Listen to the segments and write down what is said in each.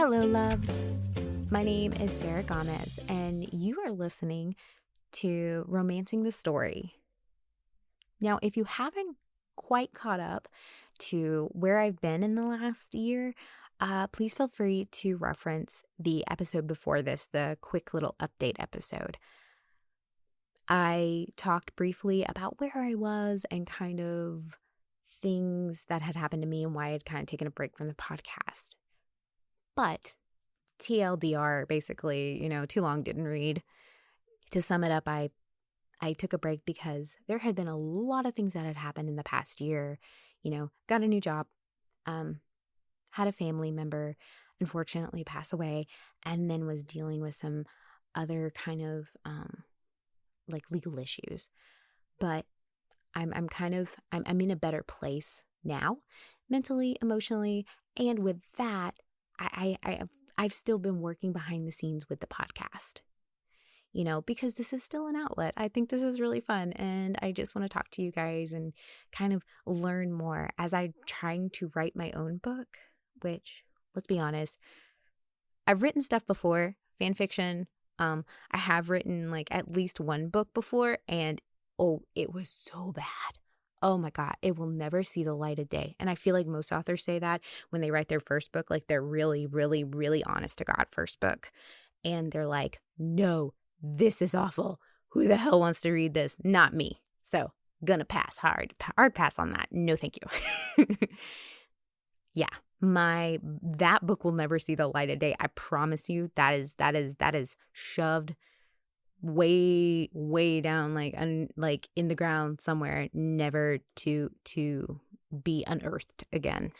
Hello, loves. My name is Sarah Gomez, and you are listening to Romancing the Story. Now, if you haven't quite caught up to where I've been in the last year, please feel free to reference the episode before this, the quick little update episode. I talked briefly about where I was and kind of things that had happened to me and why I had kind of taken a break from the podcast. But TLDR, basically, too long, didn't read. To sum it up, I took a break because there had been a lot of things that had happened in the past year. Got a new job, had a family member unfortunately pass away, and then was dealing with some other kind of legal issues. But I'm in a better place now, mentally, emotionally, and with that, I've still been working behind the scenes with the podcast, because this is still an outlet. I think this is really fun, and I just want to talk to you guys and kind of learn more as I'm trying to write my own book, which, let's be honest, I've written stuff before, fan fiction. I have written at least one book before, and it was so bad. Oh my God, it will never see the light of day. And I feel like most authors say that when they write their first book, they're really, really, really honest to God first book. And they're like, no, this is awful. Who the hell wants to read this? Not me. So gonna pass hard pass on that. No, thank you. Yeah, that book will never see the light of day. I promise you. That is shoved way, way down, in the ground somewhere, never to be unearthed again.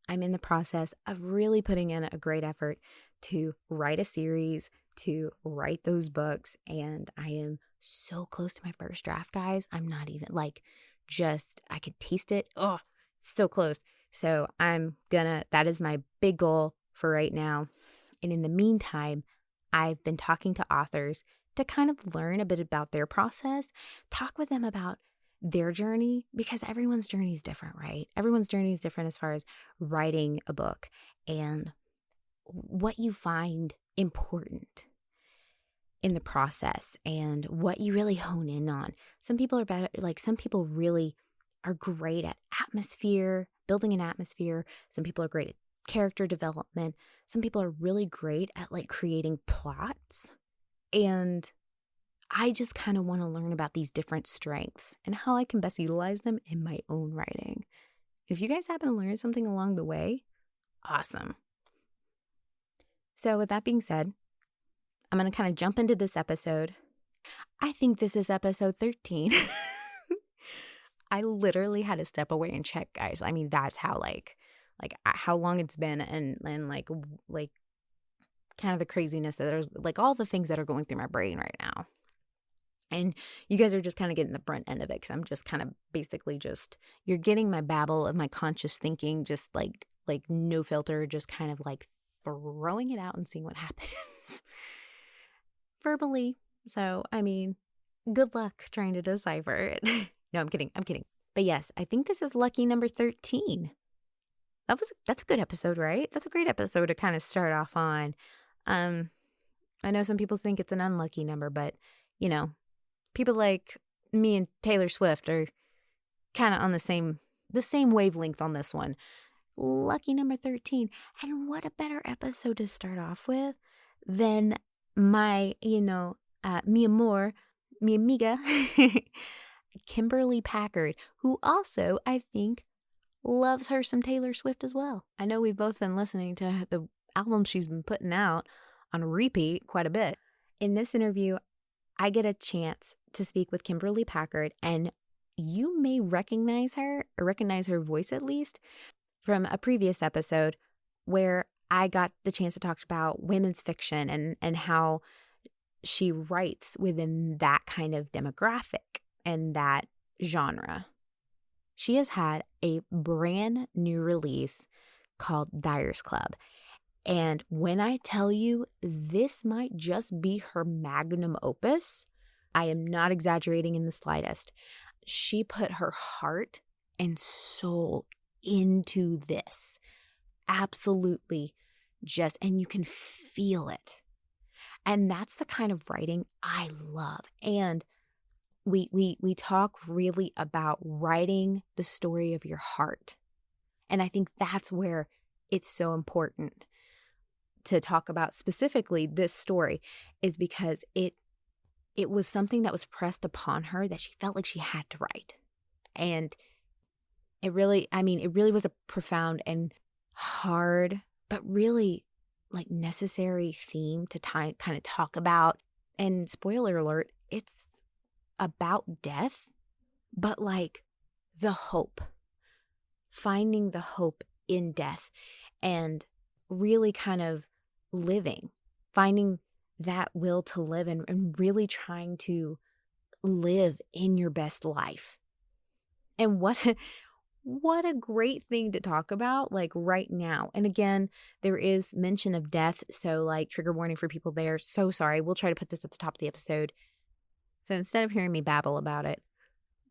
I'm in the process of really putting in a great effort to write a series, to write those books, and I am so close to my first draft, guys. I'm not even I could taste it. Oh, so close. So that is my big goal for right now. And in the meantime, I've been talking to authors to kind of learn a bit about their process, talk with them about their journey, because everyone's journey is different, right? Everyone's journey is different as far as writing a book and what you find important in the process and what you really hone in on. Some people are better, some people really are great at atmosphere, building an atmosphere. Some people are great at character development. Some people are really great at creating plots. And I just kind of want to learn about these different strengths and how I can best utilize them in my own writing. If you guys happen to learn something along the way, awesome. So with that being said, I'm going to kind of jump into this episode. I think this is episode 13. I literally had to step away and check, guys. I mean, that's how how long it's been and kind of the craziness that there's all the things that are going through my brain right now. And you guys are just kind of getting the brunt end of it, because I'm just kind of basically you're getting my babble of my conscious thinking, just no filter, just kind of throwing it out and seeing what happens verbally. So, I mean, good luck trying to decipher it. No, I'm kidding. But yes, I think this is lucky number 13. That's a good episode, right? That's a great episode to kind of start off on. I know some people think it's an unlucky number, but people like me and Taylor Swift are kind of on the same wavelength on this one. Lucky number 13. And what a better episode to start off with than my, mi amor, mi amiga, Kimberly Packard, who also, I think, loves her some Taylor Swift as well. I know we've both been listening to the album she's been putting out on repeat quite a bit. In this interview, I get a chance to speak with Kimberly Packard, and you may recognize her voice at least, from a previous episode where I got the chance to talk about women's fiction and how she writes within that kind of demographic and that genre. She has had a brand new release called Dyer's Club. And when I tell you this might just be her magnum opus, I am not exaggerating in the slightest. She put her heart and soul into this. Absolutely and you can feel it. And that's the kind of writing I love. And we talk really about writing the story of your heart. And I think that's where it's so important to talk about specifically this story, is because it was something that was pressed upon her that she felt like she had to write. And it really was a profound and hard, but really like necessary theme to kind of talk about. And spoiler alert, it's about death, but like the hope, finding the hope in death, and really kind of finding that will to live, and really trying to live in your best life. And what a great thing to talk about, like right now. And again, there is mention of death, so like trigger warning for people there. So sorry. We'll try to put this at the top of the episode. So instead of hearing me babble about it,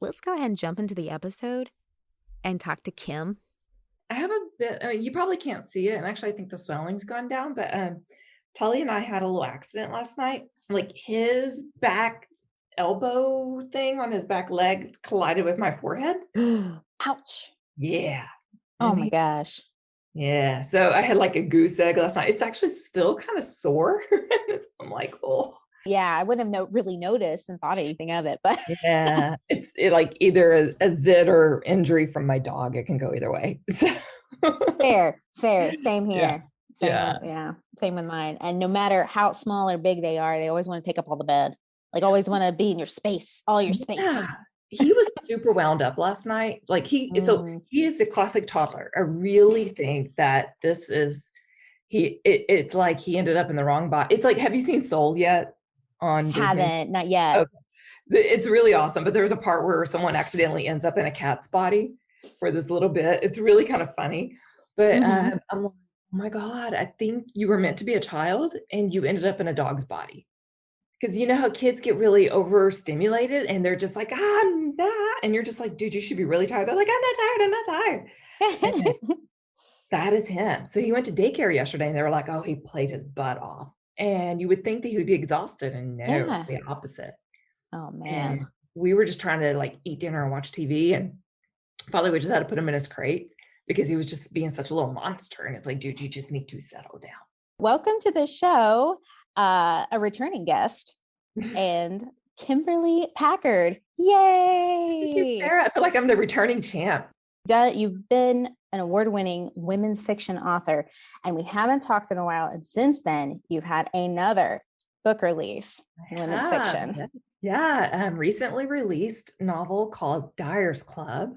let's go ahead and jump into the episode and talk to Kim. I have a bit, you probably can't see it. And actually, I think the swelling's gone down, but Tully and I had a little accident last night. Like his back elbow thing on his back leg collided with my forehead. Ouch. Yeah. Oh my gosh. Yeah. So I had like a goose egg last night. It's actually still kind of sore. I'm like, oh. Yeah, I wouldn't have really noticed and thought anything of it, but yeah, it's like either a zit or injury from my dog. It can go either way. Fair. Same here. Yeah. Same with mine. And no matter how small or big they are, they always want to take up all the bed. Like always want to be in your space, all your space. Yeah. He was super wound up last night. Like he is the classic toddler. I really think that this is it's like he ended up in the wrong body. It's like, have you seen Soul yet? On Disney? Haven't, not yet. Okay. It's really awesome. But there's a part where someone accidentally ends up in a cat's body for this little bit. It's really kind of funny. But I'm like, oh my God, I think you were meant to be a child and you ended up in a dog's body. Because you know how kids get really overstimulated and they're just like, and you're just like, dude, you should be really tired. They're like, I'm not tired. That is him. So he went to daycare yesterday and they were like, oh, he played his butt off. And you would think that he would be exhausted, and no, it's the opposite. Oh man. And we were just trying to like eat dinner and watch TV, and finally we just had to put him in his crate because he was just being such a little monster. And it's like, dude, you just need to settle down. Welcome to the show, a returning guest, and Kimberly Packard. Yay! Thank you, Sarah. I feel like I'm the returning champ. You've been an award-winning women's fiction author, and we haven't talked in a while. And since then, you've had another book release, women's fiction. Yeah, recently released novel called Dyer's Club.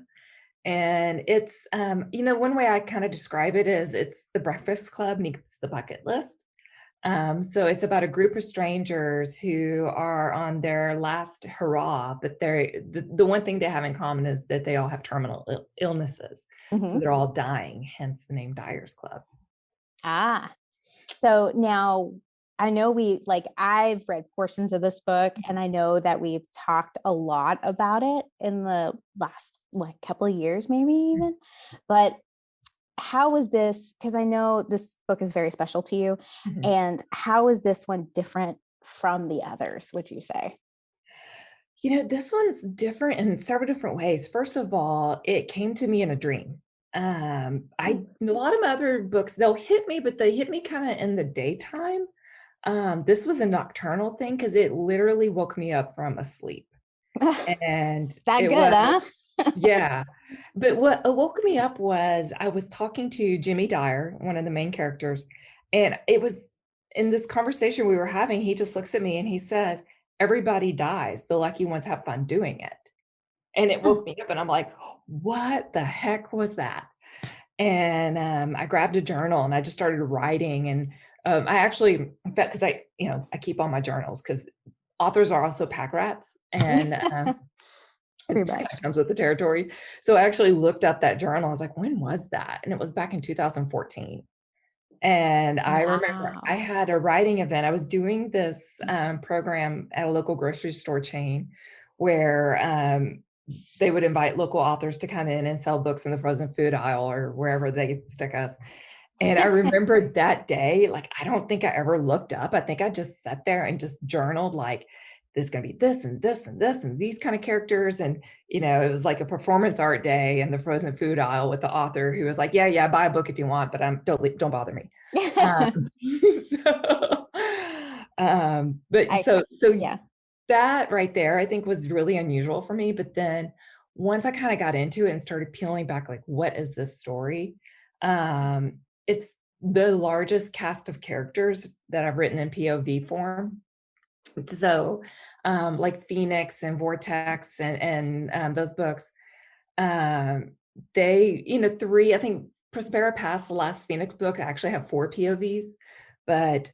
And it's, one way I kind of describe it is it's the Breakfast Club meets the bucket list. So it's about a group of strangers who are on their last hurrah, but the one thing they have in common is that they all have terminal illnesses. So they're all dying, hence the name Dyer's Club. So now I know I've read portions of this book, and I know that we've talked a lot about it in the last couple of years, maybe even, but how was this? Because I know this book is very special to you. And how is this one different from the others, would you say? This one's different in several different ways. First of all, it came to me in a dream. A lot of my other books, they'll hit me, but they hit me kind of in the daytime. This was a nocturnal thing because it literally woke me up from a sleep. And that good, huh? Yeah. But what woke me up was I was talking to Jimmy Dyer, one of the main characters, and it was in this conversation we were having, he just looks at me and he says, everybody dies. The lucky ones have fun doing it. And it woke me up and I'm like, what the heck was that? And I grabbed a journal and I just started writing. And I actually, in fact, because I keep all my journals because authors are also pack rats. And it just kind of comes with the territory. So I actually looked up that journal. I was like, when was that? And it was back in 2014. And I remember I had a writing event. I was doing this program at a local grocery store chain where they would invite local authors to come in and sell books in the frozen food aisle or wherever they stick us. And I remember that day, like, I don't think I ever looked up. I think I just sat there and just journaled, like, there's going to be this and this and this and these kind of characters. And, it was like a performance art day in the frozen food aisle with the author who was like, yeah, buy a book if you want, but don't bother me. So, Yeah. that right there, I think was really unusual for me. But then once I kind of got into it and started peeling back, like, what is this story? It's the largest cast of characters that I've written in POV form. So, like Phoenix and Vortex and those books, they, three, I think Prospera Pass, the last Phoenix book, I actually have 4 POVs. But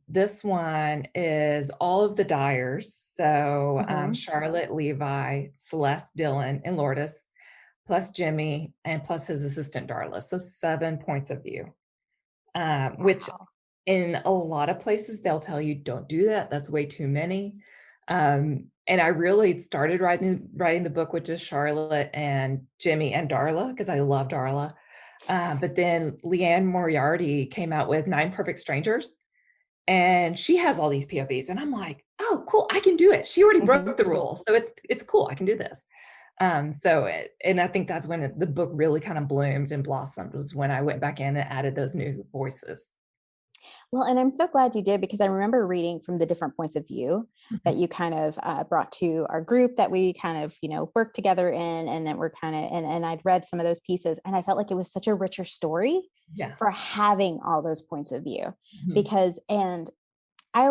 this one is all of the Dyers. So Charlotte, Levi, Celeste, Dylan, and Lourdes, plus Jimmy, and plus his assistant Darla. So 7 points of view, which in a lot of places, they'll tell you, don't do that. That's way too many. And I really started writing the book with just Charlotte and Jimmy and Darla, because I love Darla. But then Leanne Moriarty came out with 9 Perfect Strangers, and she has all these POVs, and I'm like, oh, cool, I can do it. She already broke the rules, so it's cool, I can do this. And I think that's when the book really kind of bloomed and blossomed, was when I went back in and added those new voices. Well, and I'm so glad you did, because I remember reading from the different points of view that you kind of brought to our group that we kind of, worked together in, and then we're kind of, and I'd read some of those pieces, and I felt like it was such a richer story for having all those points of view, because, and I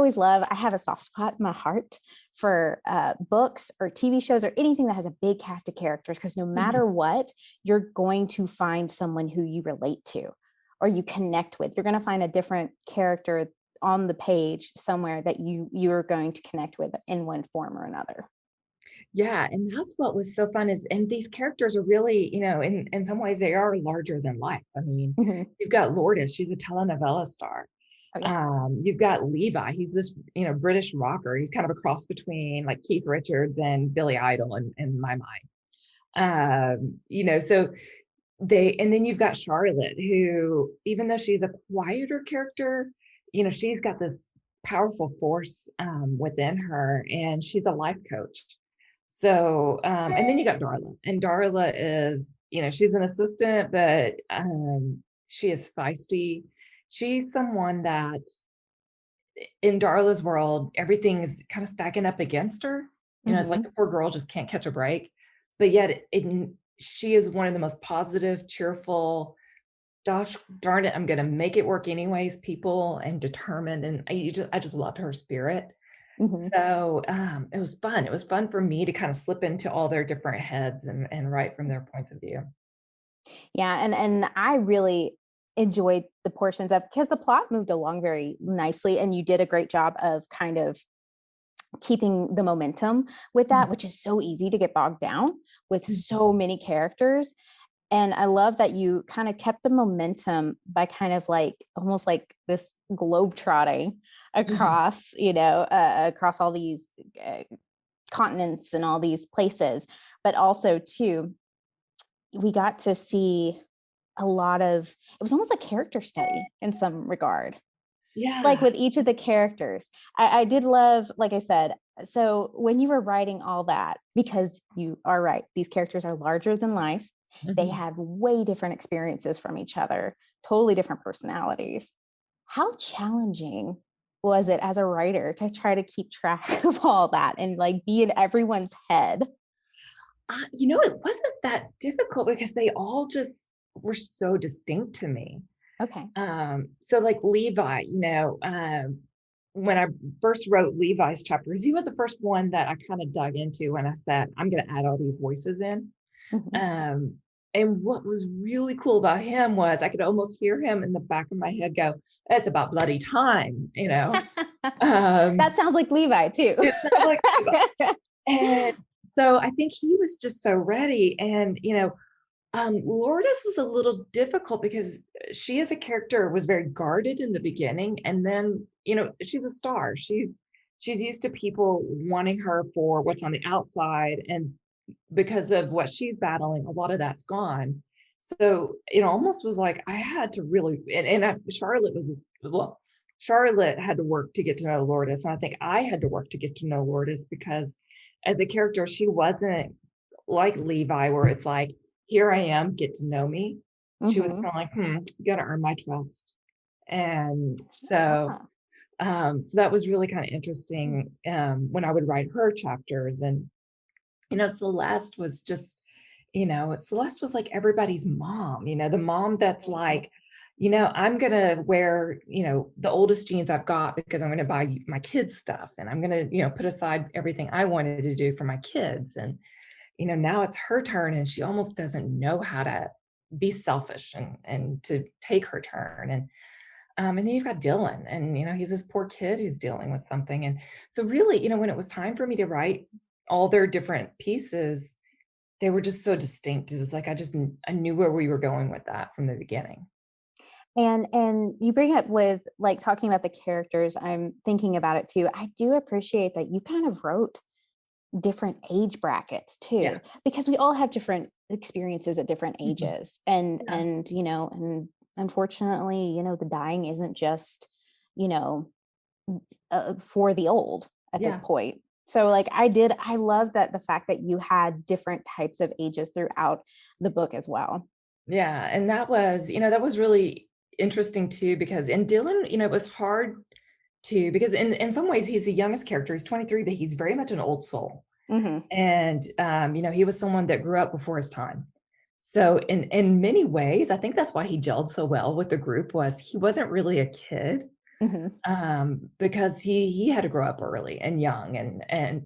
have a soft spot in my heart for books or TV shows or anything that has a big cast of characters, because no matter what, you're going to find someone who you relate to or you connect with. You're going to find a different character on the page somewhere that you're going to connect with in one form or another. Yeah. And that's what was so fun and these characters are really, in some ways they are larger than life. I mean, you've got Lourdes, she's a telenovela star. Oh, yeah. You've got Levi, he's this, British rocker. He's kind of a cross between like Keith Richards and Billy Idol in my mind. So and then you've got Charlotte, who, even though she's a quieter character, she's got this powerful force within her, and she's a life coach. So, and then you got Darla, and Darla is, she's an assistant, but she is feisty. She's someone that in Darla's world, everything is kind of stacking up against her. It's like the poor girl just can't catch a break, but yet she is one of the most positive, cheerful, gosh darn it, I'm going to make it work anyways, people, and determined. And I just loved her spirit. So it was fun. It was fun for me to kind of slip into all their different heads and write from their points of view. Yeah. And I really enjoyed the portions of, because the plot moved along very nicely, and you did a great job of kind of keeping the momentum with that, which is so easy to get bogged down with so many characters. And I love that you kind of kept the momentum by kind of like almost like this globe trotting across, across all these continents and all these places. But also too, we got to see a lot of, it was almost a character study in some regard. Yeah. Like with each of the characters, I did love, like I said, so when you were writing all that, because you are right, these characters are larger than life. They have way different experiences from each other, totally different personalities. How challenging was it as a writer to try to keep track of all that and like be in everyone's head? It wasn't that difficult, because they all just were so distinct to me. Okay. So like Levi, when I first wrote Levi's chapters, he was the first one that I kind of dug into when I said, I'm going to add all these voices in. And what was really cool about him was I could almost hear him in the back of my head go, it's about bloody time, That sounds like Levi too. It sounds like Levi. And so I think he was just so ready. And, Lourdes was a little difficult because she as a character was very guarded in the beginning. And then, she's a star. She's used to people wanting her for what's on the outside. And because of what she's battling, a lot of that's gone. So it almost was like I had to really, Charlotte was Charlotte had to work to get to know Lourdes. And I think I had to work to get to know Lourdes because as a character, she wasn't like Levi, where it's like, here I am, get to know me. She was kind of like, you got to earn my trust. And so, so that was really kind of interesting when I would write her chapters. And, Celeste was just, Celeste was like everybody's mom, the mom that's like, I'm going to wear, the oldest jeans I've got because I'm going to buy my kids stuff. And I'm going to, put aside everything I wanted to do for my kids. And, now it's her turn and she almost doesn't know how to be selfish and to take her turn. And then you've got Dylan and, he's this poor kid who's dealing with something. And so really, when it was time for me to write all their different pieces, they were just so distinct. It was like, I knew where we were going with that from the beginning. And you bring up with like talking about the characters, I'm thinking about it too. I do appreciate that you kind of wrote different age brackets too, because we all have different experiences at different ages. And unfortunately, the dying isn't just, for the old at this point. So like I love that the fact that you had different types of ages throughout the book as well. Yeah. And that was really interesting too, because in Dylan, it was hard to, because in some ways he's the youngest character, he's 23, but he's very much an old soul. And, he was someone that grew up before his time. So in many ways, I think that's why he gelled so well with the group was he wasn't really a kid. Because he had to grow up early and young and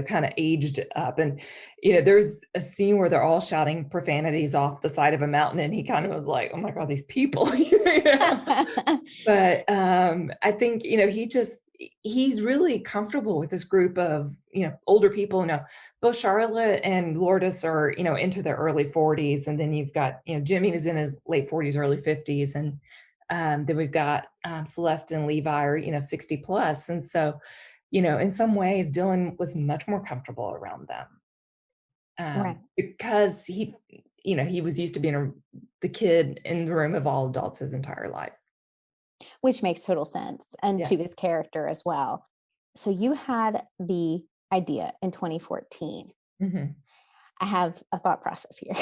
kind of aged up. And, there's a scene where they're all shouting profanities off the side of a mountain. And he kind of was like, oh my God, these people. But I think, he's really comfortable with this group of, older people. Both Charlotte and Lourdes are, into their early 40s. And then you've got, Jimmy is in his late 40s, early 50s. And then we've got Celeste and Levi are, 60 plus. And so, in some ways, Dylan was much more comfortable around them because he was used to being the kid in the room of all adults his entire life. Which makes total sense. And to his character as well. So you had the idea in 2014. I have a thought process here.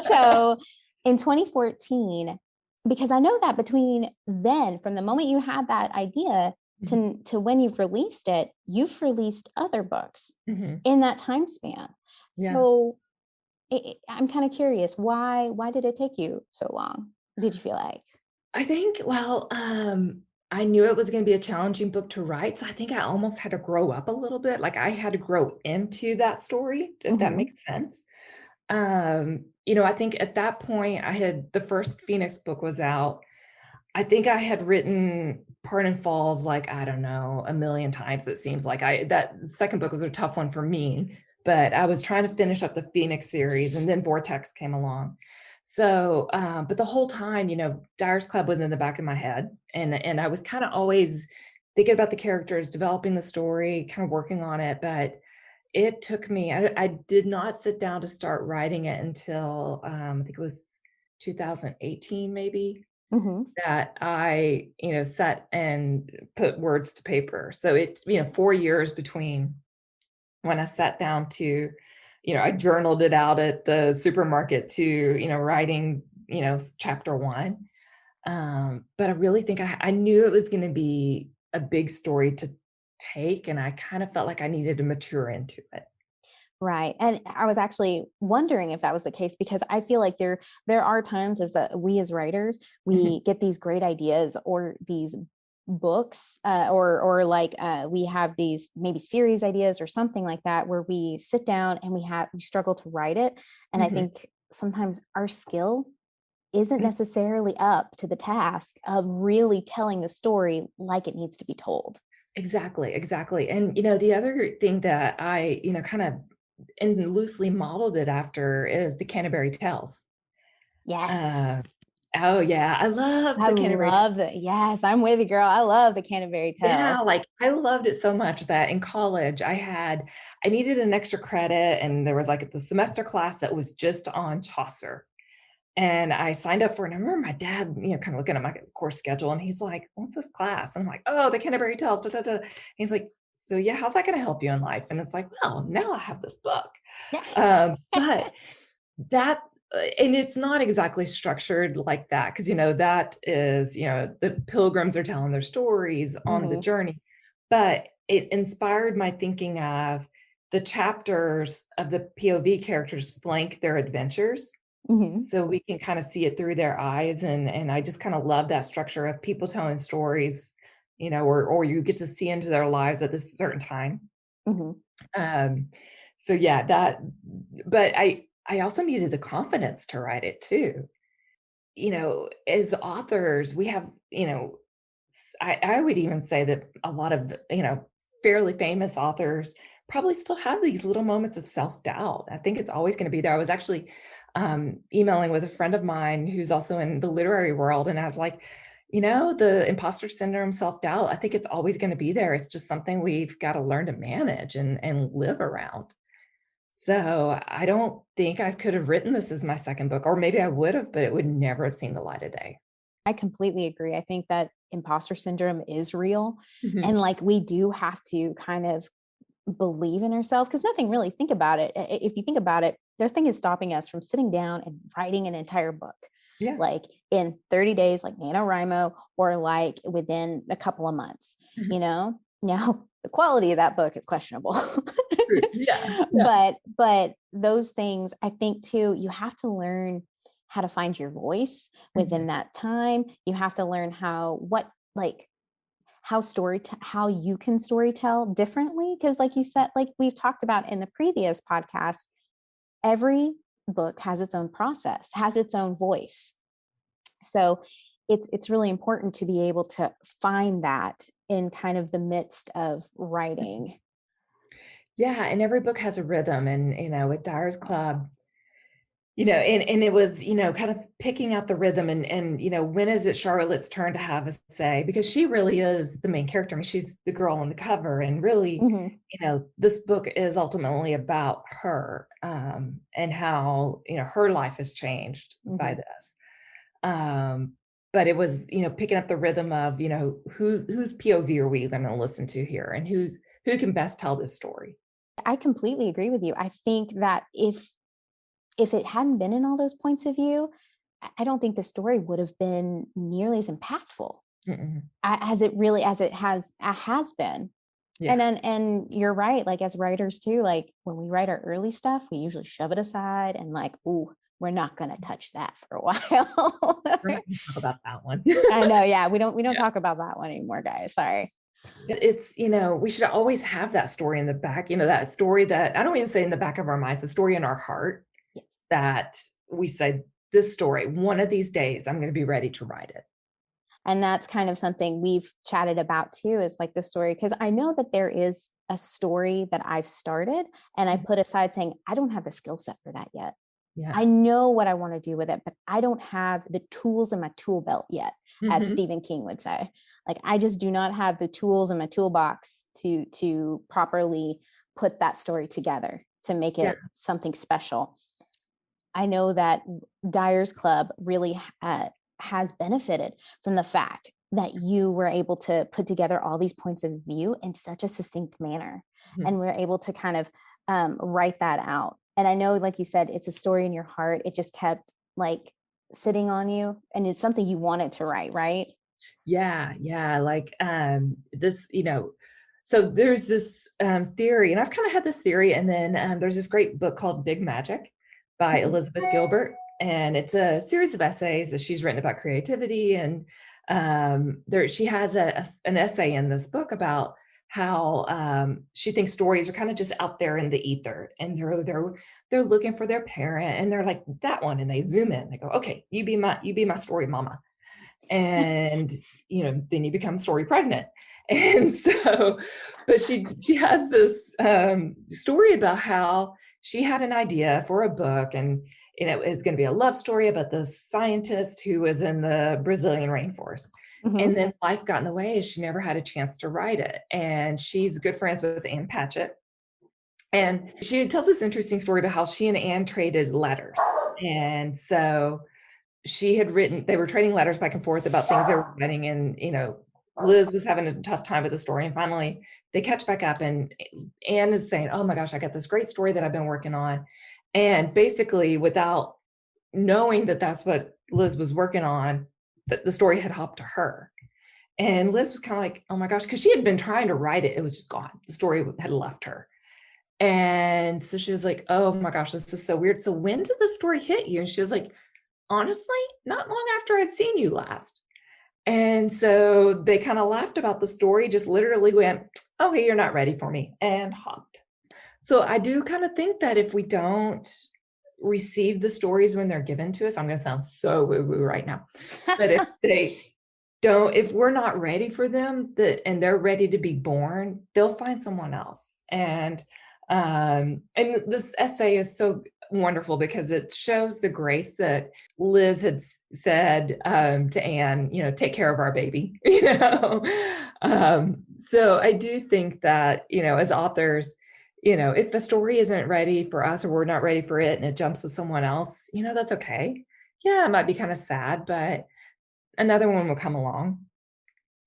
So in 2014, because I know that between then, from the moment you had that idea to when you've released it, you've released other books in that time span. So I'm kind of curious, why did it take you so long? Did you feel like? I think, I knew it was going to be a challenging book to write. So I think I almost had to grow up a little bit. Like I had to grow into that story, if that makes sense. I think at that point the first Phoenix book was out. I think I had written Pardon Falls, like, I don't know, a million times. It seems like that second book was a tough one for me, but I was trying to finish up the Phoenix series and then Vortex came along. So, but the whole time, Dyer's Club was in the back of my head and I was kind of always thinking about the characters, developing the story, kind of working on it, but it took me, I did not sit down to start writing it until I think it was 2018, maybe, that I, sat and put words to paper. So it, 4 years between when I sat down to, I journaled it out at the supermarket to, writing, chapter 1. But I really think I knew it was going to be a big story to take, and I kind of felt like I needed to mature into it. Right. And I was actually wondering if that was the case, because I feel like there are times we as writers, we get these great ideas or these books or we have these maybe series ideas or something like that, where we sit down and we struggle to write it. And I think sometimes our skill isn't necessarily up to the task of really telling the story like it needs to be told. Exactly. And, the other thing that I, kind of and loosely modeled it after is the Canterbury Tales. Yes. Oh yeah. I love the Canterbury Tales. Yes, I'm with you, girl. I love the Canterbury Tales. Yeah, like I loved it so much that in college I needed an extra credit, and there was like the semester class that was just on Chaucer. And I signed up for it. And I remember my dad, kind of looking at my course schedule, and he's like, "What's this class?" And I'm like, "Oh, the Canterbury Tales." Da, da, da. And he's like, "So yeah, how's that going to help you in life?" And it's like, well, now I have this book. But that, and it's not exactly structured like that, because that is, the pilgrims are telling their stories on the journey, but it inspired my thinking of the chapters of the POV characters flank their adventures. So we can kind of see it through their eyes. And I just kind of love that structure of people telling stories, or you get to see into their lives at this certain time. So yeah, but I also needed the confidence to write it too. As authors, we have, I would even say that a lot of, fairly famous authors probably still have these little moments of self-doubt. I think it's always going to be there. I was actually emailing with a friend of mine who's also in the literary world, and I was like, the imposter syndrome, self-doubt, I think it's always going to be there. It's just something we've got to learn to manage and live around. So I don't think I could have written this as my second book, or maybe I would have, but it would never have seen the light of day. I completely agree. I think that imposter syndrome is real. And like, we do have to kind of believe in ourselves, because nothing really, think about it. If you think about it, there's thing is stopping us from sitting down and writing an entire book. Yeah. Like in 30 days, like NaNoWriMo, or like within a couple of months, now the quality of that book is questionable. Yeah. But those things, I think too, you have to learn how to find your voice within that time. You have to learn how you can storytell differently. Because like you said, like we've talked about in the previous podcast, every book has its own process, has its own voice. So it's really important to be able to find that in kind of the midst of writing. Yeah. And every book has a rhythm, and, with Dyer's Club, and it was, kind of picking out the rhythm, and, when is it Charlotte's turn to have a say? Because she really is the main character. I mean, she's the girl on the cover, and really, this book is ultimately about her, and how, her life has changed by this. But it was, picking up the rhythm of, whose POV are we going to listen to here, and who can best tell this story? I completely agree with you. I think that if it hadn't been in all those points of view, I don't think the story would have been nearly as impactful as it has been. Yeah. And you're right. Like, as writers too, like when we write our early stuff, we usually shove it aside and like, ooh, we're not going to touch that for a while. We're not going to talk about that one. I know. Yeah. We don't talk about that one anymore, guys. Sorry. It's, we should always have that story in the back, that story that, I don't even say in the back of our minds, the story in our heart, that we say, this story, one of these days, I'm going to be ready to write it. And that's kind of something we've chatted about too, is like the story, because I know that there is a story that I've started and I put aside saying, I don't have the skill set for that yet. Yeah. I know what I want to do with it, but I don't have the tools in my tool belt yet, as Stephen King would say. Like, I just do not have the tools in my toolbox to properly put that story together to make it something special. I know that Dyer's Club really has benefited from the fact that you were able to put together all these points of view in such a succinct manner. And we're able to kind of write that out. And I know, like you said, it's a story in your heart. It just kept like sitting on you, and it's something you wanted to write, right? Yeah. Like this, so there's this theory, and I've kind of had this theory, and then there's this great book called Big Magic by Elizabeth Gilbert. And it's a series of essays that she's written about creativity. And she has an essay in this book about how she thinks stories are kind of just out there in the ether, and they're looking for their parent, and they're like, that one, and they zoom in, they go, okay, you be my story mama. And then you become story pregnant. And so, but she has this story about how she had an idea for a book, and it was going to be a love story about this scientist who was in the Brazilian rainforest. And then life got in the way, and she never had a chance to write it. And she's good friends with Ann Patchett. And she tells this interesting story about how she and Ann traded letters. And so she had written, they were trading letters back and forth about things they were writing, and Liz was having a tough time with the story, and finally they catch back up, and Anne is saying, oh my gosh, I got this great story that I've been working on. And basically, without knowing that that's what Liz was working on, that the story had hopped to her. And Liz was kind of like, oh my gosh, because she had been trying to write it. It was just gone. The story had left her. And so she was like, oh my gosh, this is so weird. So when did the story hit you? And she was like, honestly, not long after I'd seen you last. And so they kind of laughed about the story, just literally went, okay, you're not ready for me, and hopped. So I do kind of think that if we don't receive the stories when they're given to us, I'm going to sound so woo-woo right now, but if we're not ready for them, and they're ready to be born, they'll find someone else. And this essay is so wonderful because it shows the grace that Liz had said to Anne, take care of our baby. So I do think that, as authors, if a story isn't ready for us or we're not ready for it and it jumps to someone else, that's okay. Yeah, it might be kind of sad, but another one will come along.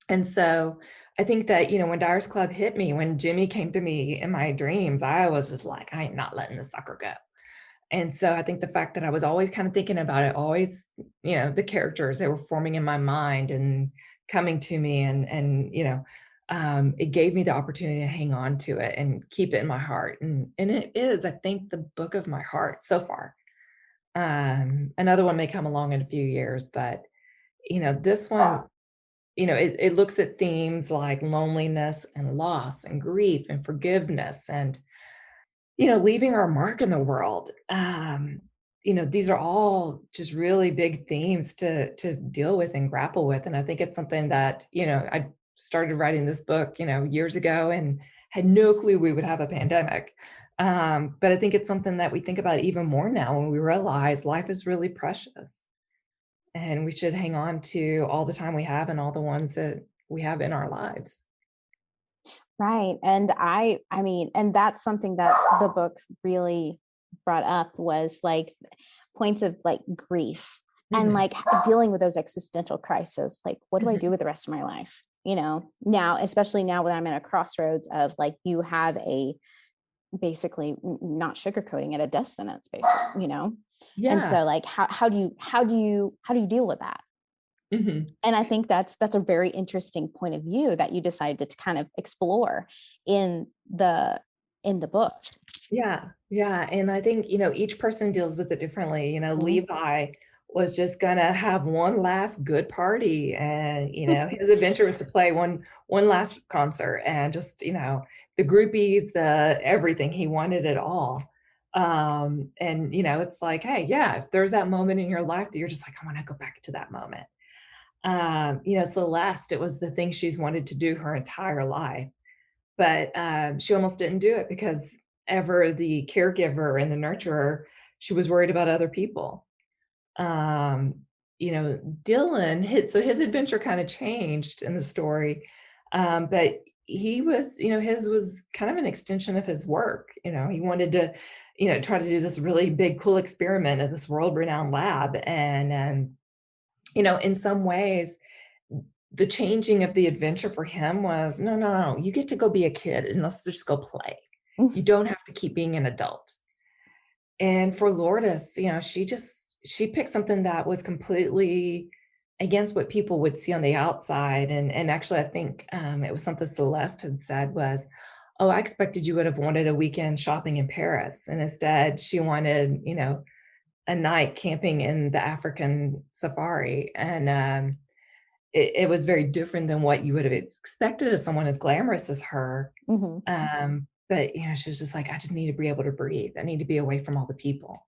And so I think that, when Dyer's Club hit me, when Jimmy came to me in my dreams, I was just like, I am not letting this sucker go. And so I think the fact that I was always kind of thinking about it, always, the characters, they were forming in my mind and coming to me, and it gave me the opportunity to hang on to it and keep it in my heart. And it is, I think, the book of my heart so far. Another one may come along in a few years, but this one, it looks at themes like loneliness and loss and grief and forgiveness and, leaving our mark in the world. These are all just really big themes to deal with and grapple with. And I think it's something that, I started writing this book, years ago, and had no clue we would have a pandemic. But I think it's something that we think about even more now when we realize life is really precious. And we should hang on to all the time we have and all the ones that we have in our lives. Right. And I mean, and that's something that the book really brought up, was like points of like grief and like dealing with those existential crises. Like, what do I do with the rest of my life? Now, especially now when I'm in a crossroads of like, you have basically not sugarcoating it, a death sentence, basically, Yeah. And so like, how do you deal with that? And I think that's a very interesting point of view that you decided to kind of explore in the book. Yeah. And I think, each person deals with it differently. Levi was just gonna have one last good party, and his adventure was to play one last concert, and just the groupies, the everything, he wanted it all. And it's like, hey, yeah, if there's that moment in your life that you're just like, I want to go back to that moment. Celeste, it was the thing she's wanted to do her entire life, but she almost didn't do it because ever the caregiver and the nurturer, she was worried about other people. Dylan his adventure kind of changed in the story. But he was, his was kind of an extension of his work. He wanted to, try to do this really big, cool experiment at this world-renowned lab. And, in some ways, the changing of the adventure for him was, no, you get to go be a kid and let's just go play. You don't have to keep being an adult. And for Lourdes, she picked something that was completely against what people would see on the outside. And actually, I think it was something Celeste had said was, oh, I expected you would have wanted a weekend shopping in Paris. And instead, she wanted, a night camping in the African safari. And it was very different than what you would have expected of someone as glamorous as her. But, she was just like, I just need to be able to breathe. I need to be away from all the people.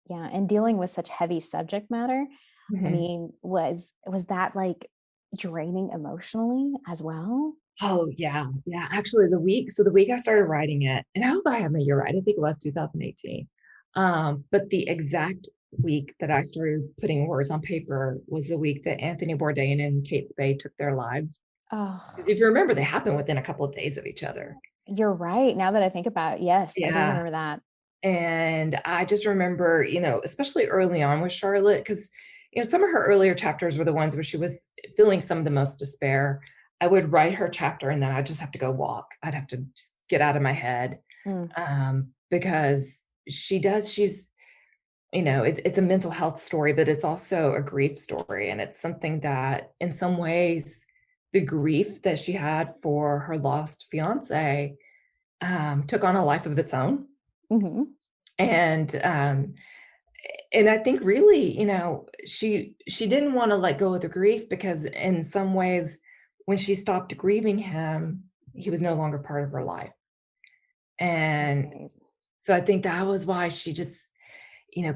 Yeah. And dealing with such heavy subject matter, I mean, was that like draining emotionally as well? Oh, yeah. Yeah. Actually, the week I started writing it, and I hope I have my year right, I think it was 2018. But the exact week that I started putting words on paper was the week that Anthony Bourdain and Kate Spade took their lives. Oh, because if you remember, they happened within a couple of days of each other. You're right. Now that I think about it, yes, Yeah. I do remember that. And I just remember, especially early on with Charlotte, because, some of her earlier chapters were the ones where she was feeling some of the most despair. I would write her chapter and then I'd just have to go walk. I'd have to just get out of my head, because she's, it's a mental health story, but it's also a grief story. And it's something that in some ways, the grief that she had for her lost fiance took on a life of its own. Mm-hmm. And I think really, she didn't want to let go of the grief, because in some ways, when she stopped grieving him, he was no longer part of her life. And so I think that was why she just,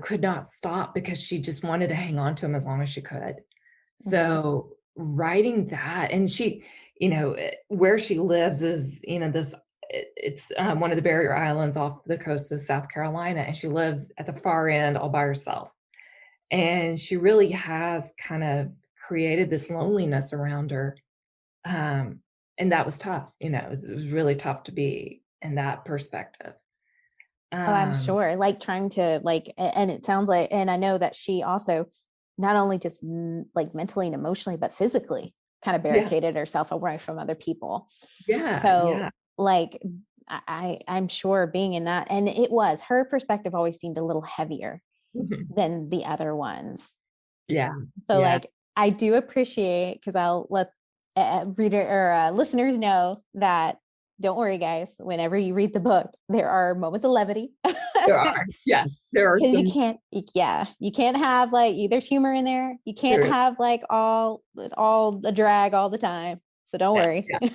could not stop, because she just wanted to hang on to him as long as she could. So writing that, and she, where she lives is, it's one of the barrier islands off the coast of South Carolina, and she lives at the far end all by herself. And she really has kind of created this loneliness around her. And that was tough. It was really tough to be in that perspective. Oh, I'm sure, like trying to and it sounds like, and I know that she also not only just like mentally and emotionally, but physically kind of barricaded herself away from other people. Yeah. So like, I'm sure being in that, and her perspective always seemed a little heavier than the other ones. Yeah. So like, I do appreciate, because I'll let reader or listeners know that, don't worry guys, whenever you read the book, there are moments of levity. There are. Yes, there are. Because you can't have there's humor in there. You can't have all the drag all the time. So don't worry. Yeah.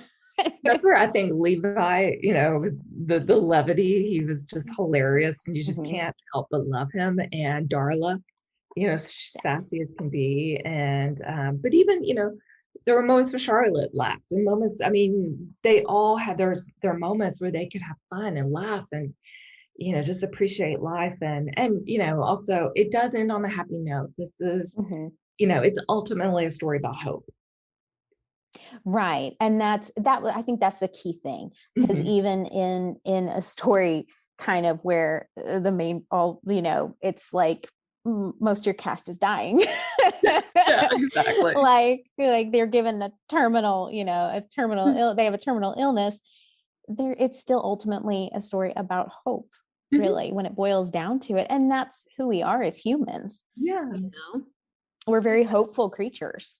That's where I think Levi, was the levity. He was just hilarious, and you just can't help but love him. And Darla, she's sassy as can be. And but even, there were moments where Charlotte laughed, and moments, they all had their moments where they could have fun and laugh and, just appreciate life. And also it does end on a happy note. This is, it's ultimately a story about hope. Right. And I think that's the key thing, because even in a story kind of where the main, it's like most of your cast is dying. Yeah, exactly. like they're given a terminal, they have a terminal illness. It's still ultimately a story about hope, really, when it boils down to it. And that's who we are as humans. Yeah. We're very hopeful creatures.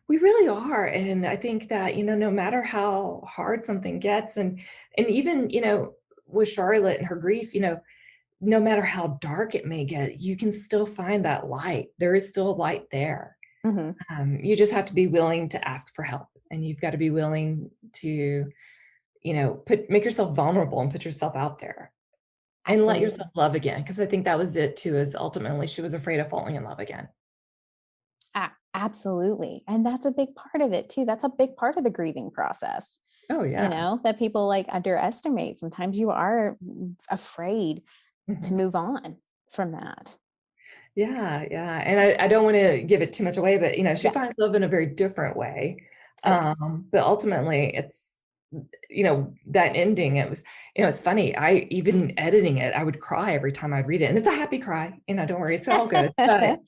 We really are. And I think that, no matter how hard something gets, and even, with Charlotte and her grief, no matter how dark it may get, you can still find that light. There is still light there. You just have to be willing to ask for help, and you've got to be willing to, make yourself vulnerable and put yourself out there. Absolutely. And let yourself love again. Because I think that was it too, is ultimately she was afraid of falling in love again. Absolutely. And that's a big part of it too. That's a big part of the grieving process. Oh yeah. That people underestimate. Sometimes you are afraid to move on from that. Yeah. Yeah. And I don't want to give it too much away, but she finds love in a very different way. But ultimately it's, that ending, it was, it's funny. I even editing it, I would cry every time I'd read it. And it's a happy cry, don't worry, it's all good. But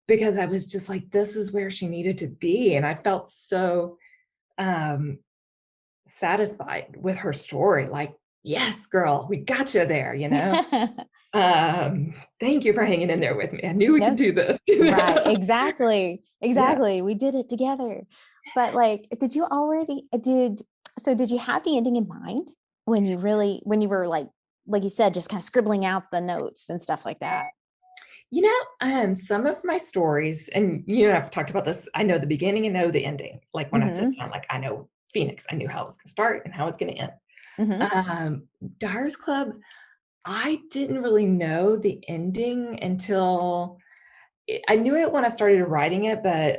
because I was just like, this is where she needed to be. And I felt so satisfied with her story. Like, yes, girl, we got you there, Thank you for hanging in there with me. I knew we could do this. Right. Exactly. Yeah. We did it together. But did you have the ending in mind when you were like you said, just kind of scribbling out the notes and stuff like that? Some of my stories, and I've talked about this, I know the beginning and know the ending. Like when I sit down, I know Phoenix, I knew how it's going to start and how it's going to end. Dyer's Club, I didn't really know the ending until I knew it when I started writing it, but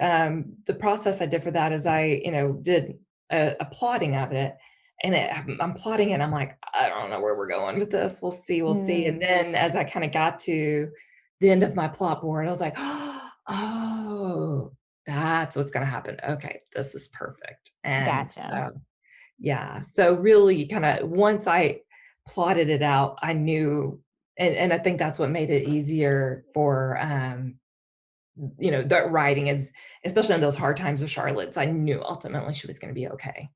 the process I did for that is I, did a plotting of it, and I'm plotting it. I'm like, I don't know where we're going with this. We'll see. And then as I kind of got to the end of my plot board, I was like, oh, that's what's going to happen. Okay, this is perfect. And gotcha. So really kind of once I plotted it out, I knew, and I think that's what made it easier for that writing is, especially in those hard times with Charlotte's, I knew ultimately she was going to be okay.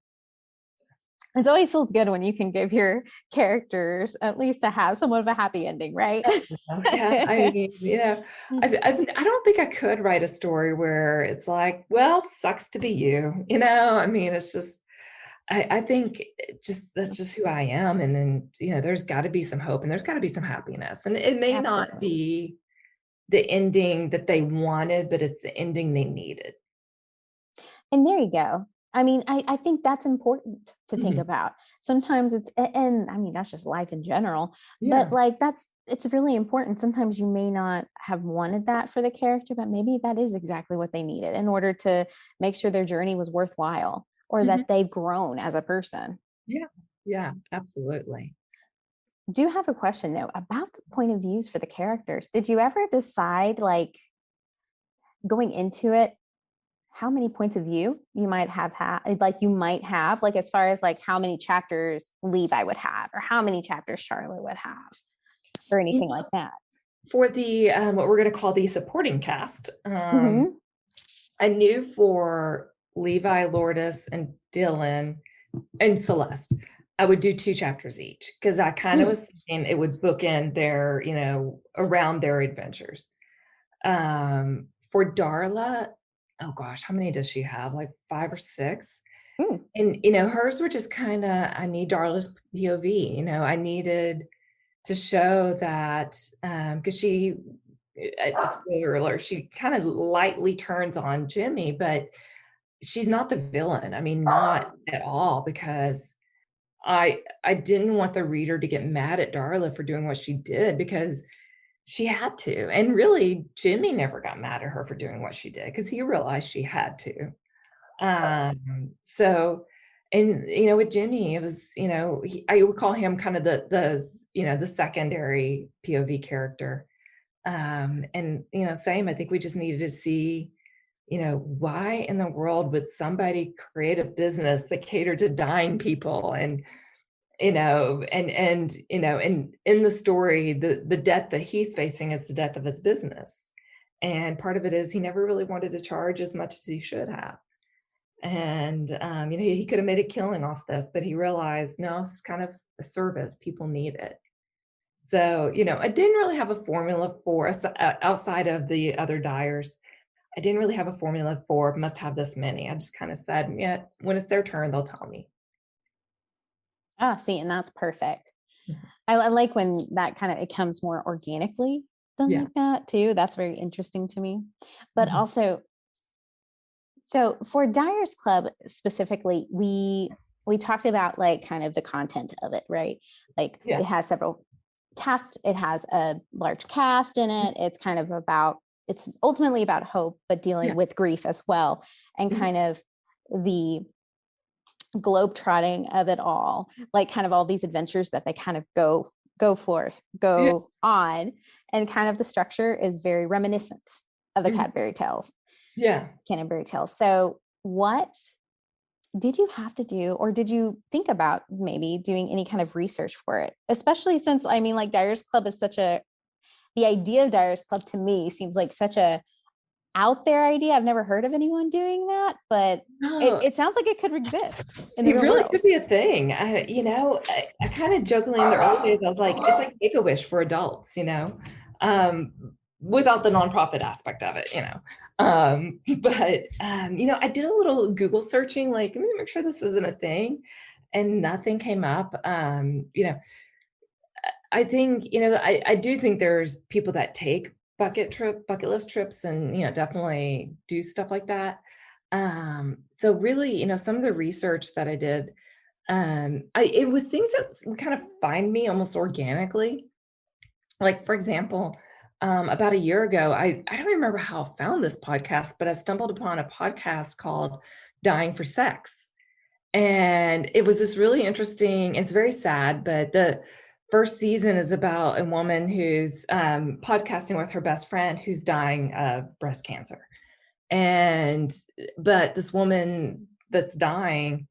It always feels good when you can give your characters at least to have somewhat of a happy ending, right? Yeah, I mean, I don't think I could write a story where it's like, well, sucks to be you. I mean, it's just, I think that's just who I am. And then, there's got to be some hope and there's got to be some happiness. And it may not Absolutely. be the ending that they wanted, but it's the ending they needed. And there you go. I mean, I think that's important to think Mhm. about. Sometimes and I mean, that's just life in general, Yeah. but like it's really important. Sometimes you may not have wanted that for the character, but maybe that is exactly what they needed in order to make sure their journey was worthwhile or Mhm. that they've grown as a person. Yeah. Yeah, absolutely. Do you have a question though about the point of views for the characters? Did you ever decide, like, going into it, how many points of view you might have like as far as like how many chapters Levi would have or how many chapters Charlotte would have or anything like that? For the what we're going to call the supporting cast, Mhm. I knew for Levi, Lourdes, and Dylan and Celeste, I would do 2 chapters each because I kind of was thinking it would bookend their, around their adventures. For Darla, oh gosh, how many does she have? Like 5 or 6? Mm. And, hers were just kind of, I need Darla's POV, I needed to show that, because she, spoiler alert, she kind of lightly turns on Jimmy, but she's not the villain. I mean, not at all, because I didn't want the reader to get mad at Darla for doing what she did because she had to. And really, Jimmy never got mad at her for doing what she did because he realized she had to. So, and with Jimmy, it was, I would call him kind of the secondary POV character. And same, I think we just needed to see, why in the world would somebody create a business that catered to dying people? And and in the story, the death that he's facing is the death of his business. And part of it is he never really wanted to charge as much as he should have. And he could have made a killing off this, but he realized, no, this is kind of a service. People need it. So, I didn't really have a formula for us outside of the other dyers. I didn't really have a formula for must have this many. I just kind of said, yeah, when it's their turn, they'll tell me. See, and that's perfect. Mhm. I like when that kind of, it comes more organically than Yeah. like that too. That's very interesting to me. But Mhm. also, so for Dyer's Club specifically, we talked about like kind of the content of it, right? Like Yeah. it has several cast, it has a large cast in it. It's ultimately about hope, but dealing Yeah. with grief as well, and Mhm. kind of the globetrotting of it all, like kind of all these adventures that they kind of go Yeah. on, and kind of the structure is very reminiscent of the Mhm. Yeah. Canterbury Tales. So what did you have to do, or did you think about maybe doing any kind of research for it? Especially since, I mean, like Dyer's Club is the idea of Dyer's Club to me seems like such a out there idea. I've never heard of anyone doing that, but No, it sounds like it could exist in the it real really world. could be a thing. I kind of jokingly in the early days, I was like, it's like Make-A-Wish for adults, um, without the nonprofit aspect of it, but I did a little Google searching, like, let me make sure this isn't a thing, and nothing came up. I think, I do think there's people that take bucket list trips and, definitely do stuff like that. So really, some of the research that I did, it was things that would kind of find me almost organically. Like, for example, about a year ago, I don't remember how I found this podcast, but I stumbled upon a podcast called Dying for Sex. And it was this really interesting, it's very sad, but the first season is about a woman who's podcasting with her best friend who's dying of breast cancer. But this woman that's dying,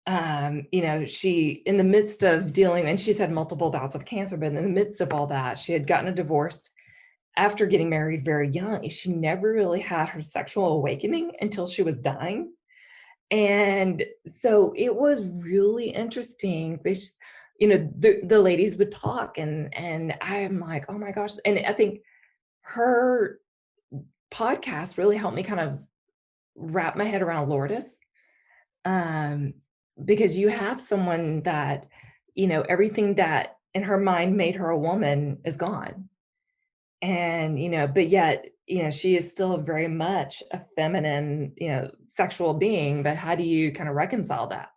she, in the midst of dealing, and she's had multiple bouts of cancer, but in the midst of all that, she had gotten a divorce. after getting married very young, she never really had her sexual awakening until she was dying. And so it was really interesting. The ladies would talk, and I'm like, oh my gosh. And I think her podcast really helped me kind of wrap my head around Lourdes. Um, because you have someone that, everything that in her mind made her a woman is gone. And, but yet, she is still very much a feminine, sexual being, but how do you kind of reconcile that?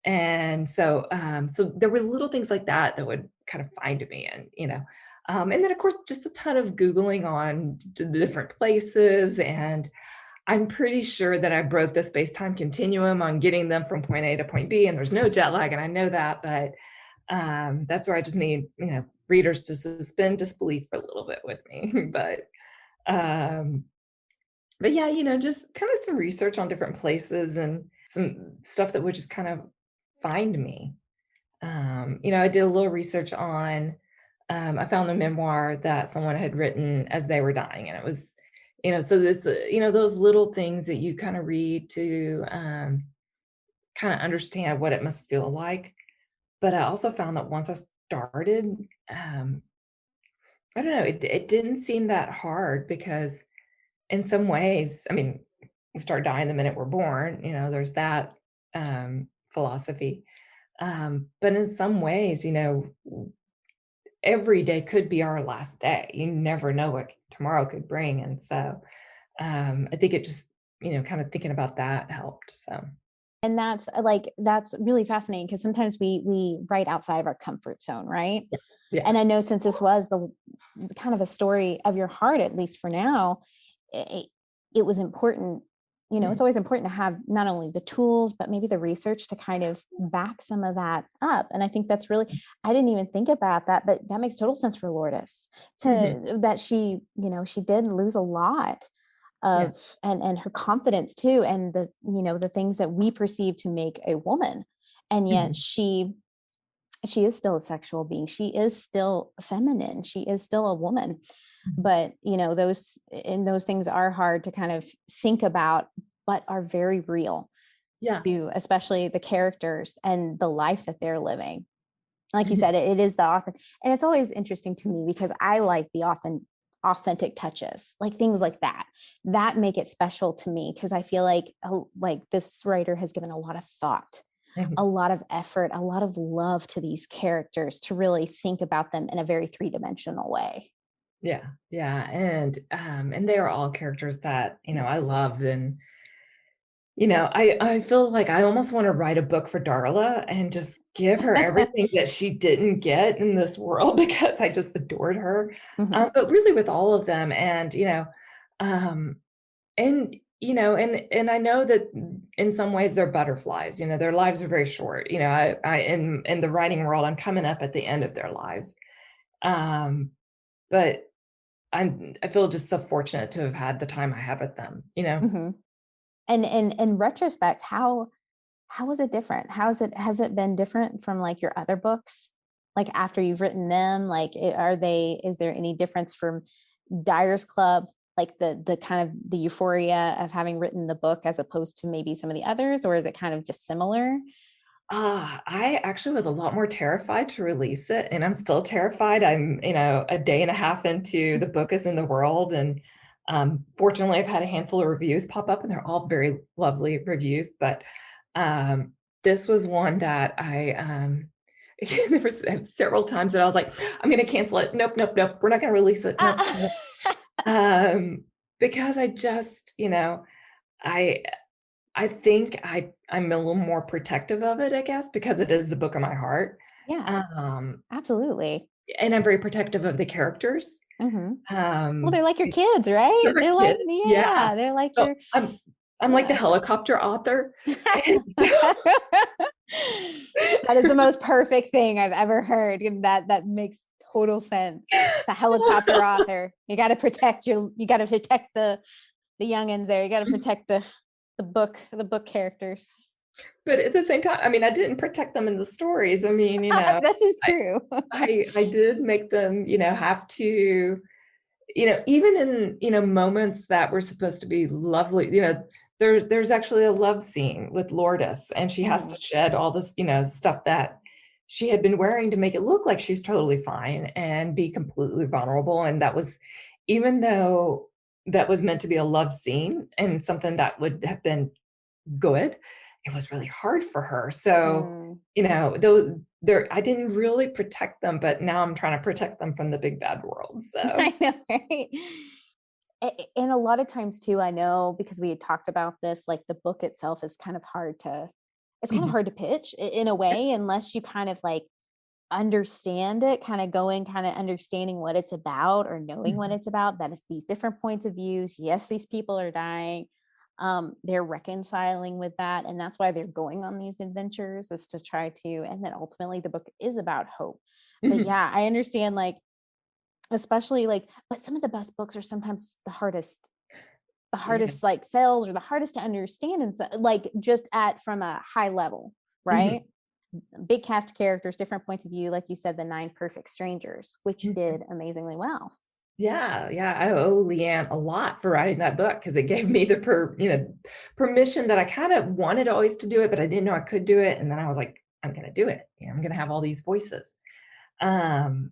And so there were little things like that that would kind of find me, and then of course, just a ton of Googling on the different places. And I'm pretty sure that I broke the space-time continuum on getting them from point A to point B, and there's no jet lag, and I know that, but that's where I just need, readers to suspend disbelief for a little bit with me. Um, but yeah, just kind of some research on different places and some stuff that would just kind of find me. I did a little research on, I found a memoir that someone had written as they were dying, and it was, so this, those little things that you kind of read to kind of understand what it must feel like. But I also found that once I started, I don't know, it didn't seem that hard, because in some ways, I mean, we start dying the minute we're born, there's that philosophy. But in some ways, every day could be our last day. You never know what tomorrow could bring. And so I think it just, kind of thinking about that helped. So. And that's really fascinating, because sometimes we write outside of our comfort zone, right? Yeah. And I know, since this was the kind of a story of your heart, at least for now, it was important. It's always important to have not only the tools, but maybe the research to kind of back some of that up. And I think that's really, I didn't even think about that, but that makes total sense for Lourdes, that she, she did lose a lot of, and her confidence too. And the things that we perceive to make a woman. And yet she is still a sexual being. She is still feminine. She is still a woman. But, those things are hard to kind of think about, but are very real to, especially the characters and the life that they're living. Like you said, it is the author. And it's always interesting to me, because I like the authentic touches, like things like that make it special to me, because I feel like this writer has given a lot of thought, a lot of effort, a lot of love to these characters, to really think about them in a very three-dimensional way. Yeah. And they are all characters that, I love. And, I feel like I almost want to write a book for Darla and just give her everything that she didn't get in this world, because I just adored her. But really with all of them, and, and I know that in some ways they're butterflies, their lives are very short. I in the writing world, I'm coming up at the end of their lives. But I feel just so fortunate to have had the time I had with them, And in retrospect, how was it different? Has it been different from like your other books? Like after you've written them, is there any difference from Dyer's Club, like the kind of the euphoria of having written the book as opposed to maybe some of the others, or is it kind of just similar? I actually was a lot more terrified to release it, and I'm still terrified. I'm, a day and a half into the book is in the world, and fortunately I've had a handful of reviews pop up, and they're all very lovely reviews. But this was one that there was several times that I was like, I'm going to cancel it. Nope. We're not going to release it. Nope. Because I just, I think I'm a little more protective of it, I guess, because it is the book of my heart. Yeah, absolutely. And I'm very protective of the characters. Well, they're like your kids, right? They're like, they're like so I'm like the helicopter author. That is the most perfect thing I've ever heard. That makes total sense. It's a helicopter author. You got to protect the youngins there. You got to protect the book characters. But at the same time, I mean, I didn't protect them in the stories. I mean, this is true. I did make them, have to, even in, moments that were supposed to be lovely, there's actually a love scene with Lourdes, and she has to shed all this, stuff that she had been wearing to make it look like she's totally fine and be completely vulnerable. And that was, even though that was meant to be a love scene and something that would have been good, it was really hard for her. So, though I didn't really protect them, but now I'm trying to protect them from the big bad world. So I know, right? And a lot of times too, I know, because we had talked about this, like the book itself is kind of hard to, it's kind of hard to pitch in a way, unless you kind of like understand it, kind of understanding what it's about, or knowing what it's about, that it's these different points of views. Yes, these people are dying. They're reconciling with that. And that's why they're going on these adventures, is to try to, and then ultimately the book is about hope. But yeah, I understand, like, especially like, but some of the best books are sometimes the hardest like sales, or the hardest to understand. And so, like, just from a high level, right? Big cast of characters, different points of view, like you said, the 9 Perfect Strangers, which did amazingly well. Yeah, I owe Leanne a lot for writing that book, because it gave me the permission that I kind of wanted always to do it, but I didn't know I could do it. And then I was like, I'm going to do it. I'm going to have all these voices. And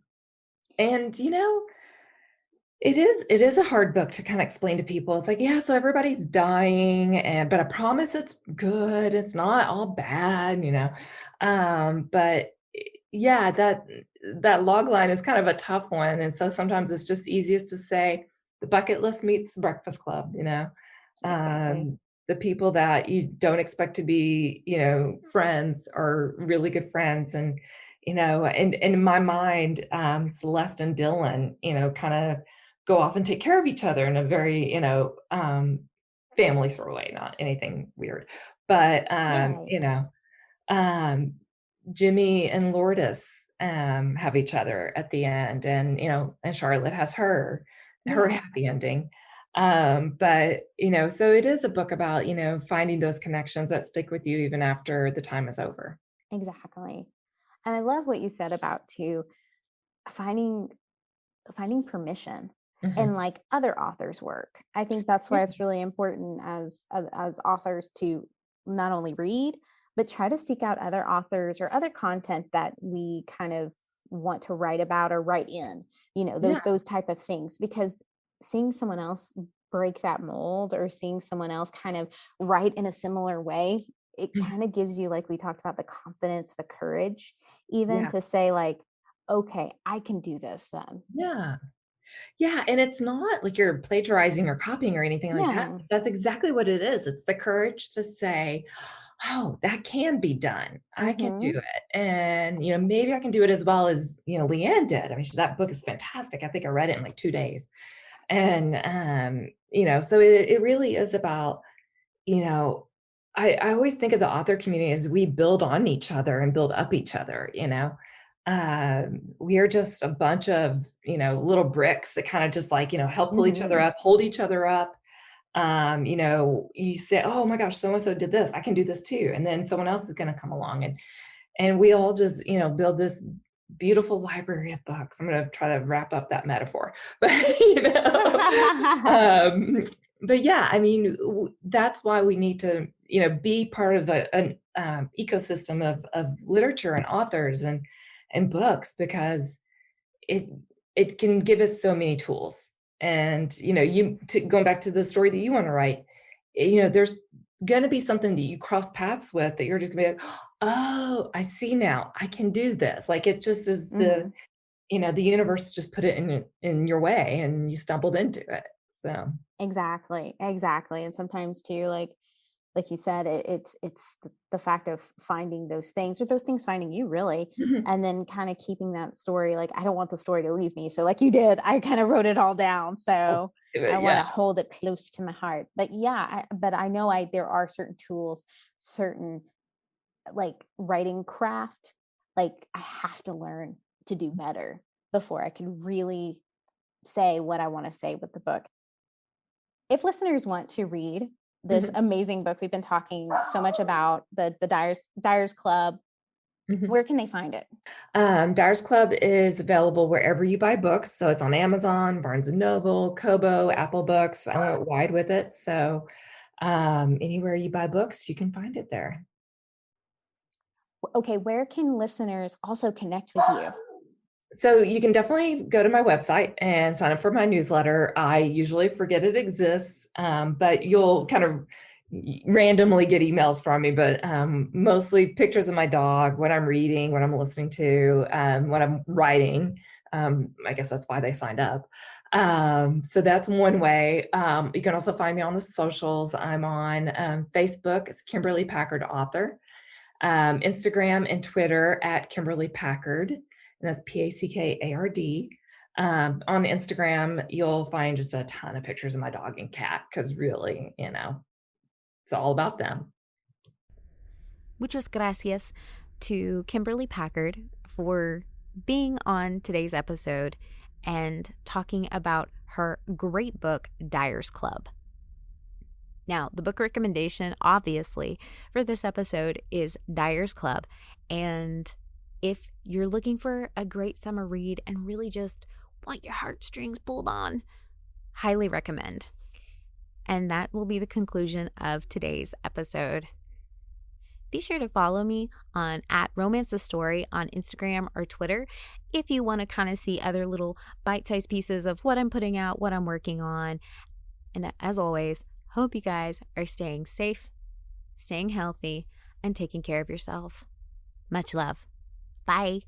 it is a hard book to kind of explain to people. It's like, yeah, so everybody's dying, but I promise it's good. It's not all bad, but yeah, that log line is kind of a tough one. And so sometimes it's just easiest to say the bucket list meets the breakfast club, Exactly. the people that you don't expect to be, friends, are really good friends. And, and in my mind, Celeste and Dylan, kind of go off and take care of each other in a very, family sort of way, not anything weird, but, Jimmy and Lourdes have each other at the end, and and Charlotte has her happy ending. But so it is a book about finding those connections that stick with you even after the time is over. Exactly. And I love what you said about too, finding permission in like other authors' work. I think that's why it's really important as authors to not only read, but try to seek out other authors or other content that we kind of want to write about or write in, those type of things, because seeing someone else break that mold, or seeing someone else kind of write in a similar way, it kind of gives you, like we talked about, the confidence, the courage, even to say like, okay, I can do this then. Yeah. And it's not like you're plagiarizing or copying or anything like that. That's exactly what it is. It's the courage to say, oh, that can be done. I can do it. And, maybe I can do it as well as, Leanne did. I mean, that book is fantastic. I think I read it in like 2 days. And, so it really is about, I always think of the author community as we build on each other and build up each other, we are just a bunch of, little bricks that kind of just like, help pull each other up, hold each other up. You say, oh my gosh, so-and-so did this, I can do this too. And then someone else is going to come along, and we all just, build this beautiful library of books. I'm going to try to wrap up that metaphor, but, but yeah, I mean, that's why we need to, be part of an ecosystem of literature and authors and books, because it can give us so many tools. And, going back to the story that you want to write, there's going to be something that you cross paths with that you're just gonna be like, oh, I see now, I can do this. Like, it's just as the universe just put it in your way and you stumbled into it. So Exactly. And sometimes too, like you said, it's the fact of finding those things, or those things finding you, really, and then kind of keeping that story. Like, I don't want the story to leave me, so like you did, I kind of wrote it all down, so I want to hold it close to my heart. But yeah, but I know there are certain tools, certain like writing craft, like I have to learn to do better before I can really say what I want to say with the book. If listeners want to read this amazing book we've been talking so much about, the Dyers Club, Mhm. Where can they find it? Dyer's Club is available wherever you buy books. So it's on Amazon, Barnes and Noble, Kobo, Apple Books. I went wide with it. So anywhere you buy books, you can find it there. Okay, where can listeners also connect with you? So you can definitely go to my website and sign up for my newsletter. I usually forget it exists, but you'll kind of randomly get emails from me, but mostly pictures of my dog, what I'm reading, what I'm listening to, what I'm writing. I guess that's why they signed up. So that's one way. You can also find me on the socials. I'm on Facebook. It's Kimberly Packard Author. Instagram and Twitter at Kimberly Packard, and that's Packard. On Instagram, you'll find just a ton of pictures of my dog and cat because really, it's all about them. Muchas gracias to Kimberly Packard for being on today's episode and talking about her great book, Dyer's Club. Now, the book recommendation, obviously, for this episode is Dyer's Club. And if you're looking for a great summer read and really just want your heartstrings pulled on, highly recommend. And that will be the conclusion of today's episode. Be sure to follow me on @RomanceTheStory on Instagram or Twitter if you want to kind of see other little bite-sized pieces of what I'm putting out, what I'm working on. And as always, hope you guys are staying safe, staying healthy, and taking care of yourself. Much love. Bye.